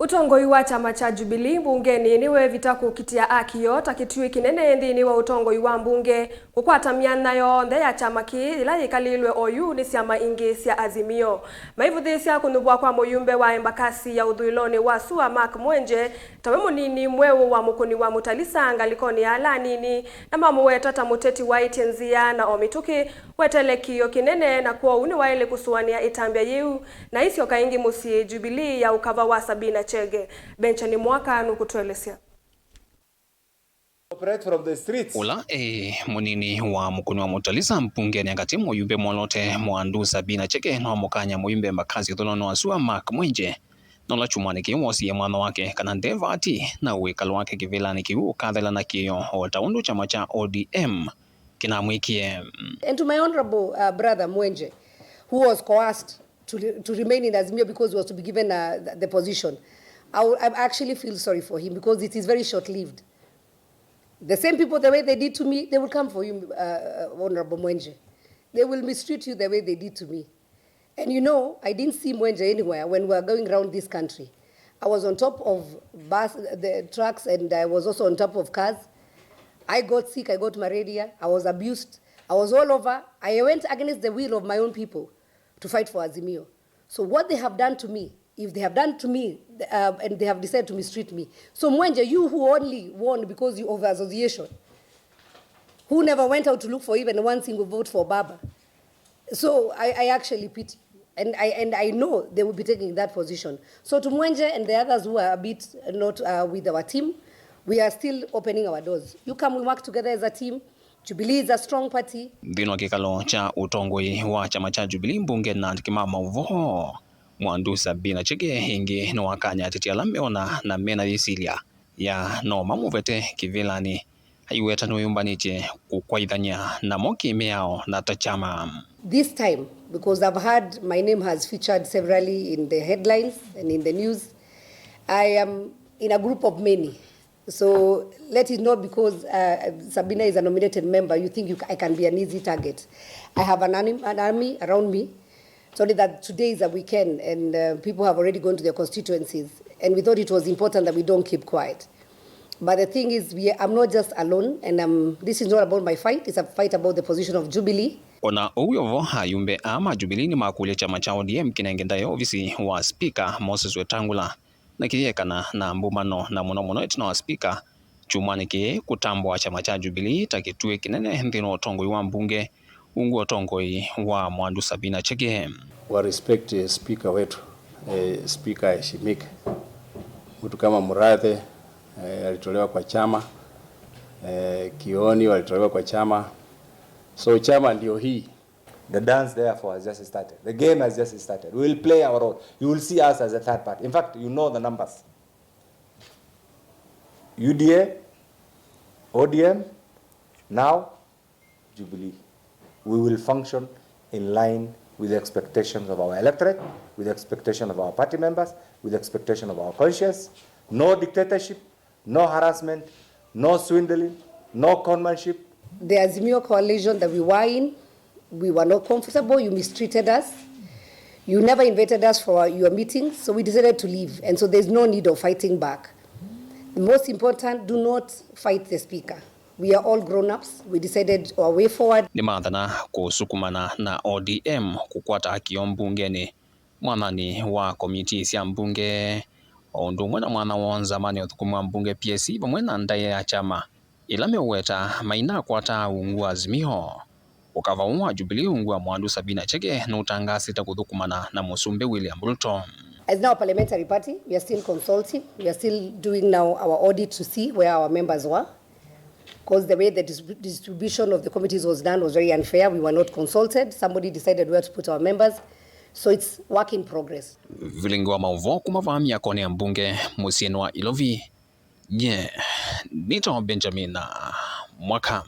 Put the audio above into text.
Utongoi wa chama cha Jubilee Mbungeni niwe vitakukitia akio takitui kinene nthini wa utongoi wa mbunge kukwata miana yonthe ya chama ki ila yikalilwe oyu ni ciama ingi cia Azimio. Maivuthi cia kunubwa kwa muyumbe wa embakasi ya uthuiloni wa Sua Mark Mwenje tawe munini mweu wa mukuni wa Mutalisa ngalikoni ya ala nini na mamuweta ta muteti wa itenzia na omituki wetelekio kinene na kuwa uni waile kusuania itambia yiu na isio kaingi musi Jubilee ya ukava wa Sabina Chege. Benchani mwaka nukutuelezea. Ula munini wa mukuni wa Mutalisa Mbungeni angati muyumbe mwolote mwandu Sabina Chege na mukanya muyumbe mbakazi uthuiloni wa Sua Mark Mwenje nola chumwaniki wosi ya mwana wake kana ndeva ati na uwekalo wake Ivila nikiu kathela na kiyo otaundu chama cha ODM kina mwikie. And to my honorable brother Mwenje, who was coerced to remain in Azimio because he was to be given the position, I actually feel sorry for him because it is very short-lived. The same people, the way they did to me, they will come for you, Honorable Mwenje. They will mistreat you the way they did to me. And you know, I didn't see Mwenje anywhere when we were going around this country. I was on top of the trucks and I was also on top of cars. I got sick, I got malaria, I was abused, I was all over. I went against the will of my own people to fight for Azimio. So what they have done to me, if they have done to me and they have decided to mistreat me. So Mwenje, you who only won because you of association, who never went out to look for even one single vote for Baba. So I actually pity. And I know they will be taking that position. So to Mwenje and the others who are a bit not with our team, we are still opening our doors. You come, we work together as a team. Jubilee is a strong party. Dhino kikalo cha utongoi wa chama cha Jubilee Mbungeni na kimama uvoho mwandu Sabina Chege ingi no wakanya titia lameona na mena yisilia ya no mamuvete kivilani haiweta no yumbaniche kukwaidhanya na moki meao na tachama. This time, because I've heard my name has featured severally in the headlines and in the news, I am in a group of many. So let it not because Sabina is a nominated member, you think I can be an easy target. I have an army around me. It's only that today is a weekend and people have already gone to their constituencies. And we thought it was important that we don't keep quiet. But the thing is, I'm not just alone, and this is not about my fight, it's a fight about the position of Jubilee. Ona uyovo hayumbe ama Jubilee ni makule chama cha ODM kinengendayo ofisi wa speaker Moses Wetangula na kiyekana na mbumano na muno etina wa speaker chumwaniki kutambwa chama cha Jubilee takitue kinene nthino otongoi wa mbunge ungu otongoi wa mwandu Sabina Chege. Wa respect speaker wetu, speaker heshimika. Mtu kama Murathe alitolewa kwa chama, Kioni walitolewa kwa chama. So chama ndio hii. The dance therefore has just started. The game has just started. We will play our role. You will see us as a third party. In fact, you know the numbers. UDA, ODM, now Jubilee. We will function in line with the expectations of our electorate, with the expectation of our party members, with the expectation of our conscience. No dictatorship, no harassment, no swindling, no conmanship. The Azimio coalition that we were in, we were not comfortable, you mistreated us. You never invited us for your meetings, so we decided to leave. And so there's no need of fighting back. The most important, do not fight the speaker. We are all grown-ups. We decided our way forward. Ni madhana kusukumana na ODM kukwata akio mbungeni mwanani wa komiti cia mbunge ondu mwana mwana wa zamani uthukumwa mbunge PSC pamwe na ndaye ya chama ila meweta maina kwata ungu Azimio ukava wa Jubilee ungu wa mwandu Sabina Chege na utangasi takuthukumana na musumbe William Ruto. As now a parliamentary party, we are still consulting. We are still doing now our audit to see where our members were. Because the way the distribution of the committees was done was very unfair. We were not consulted. Somebody decided where to put our members. So it's work in progress. Vilingo mauvo kumavamia kone ya mbunge musienwa Ilovi. Nye, nito Benjamin mwaka.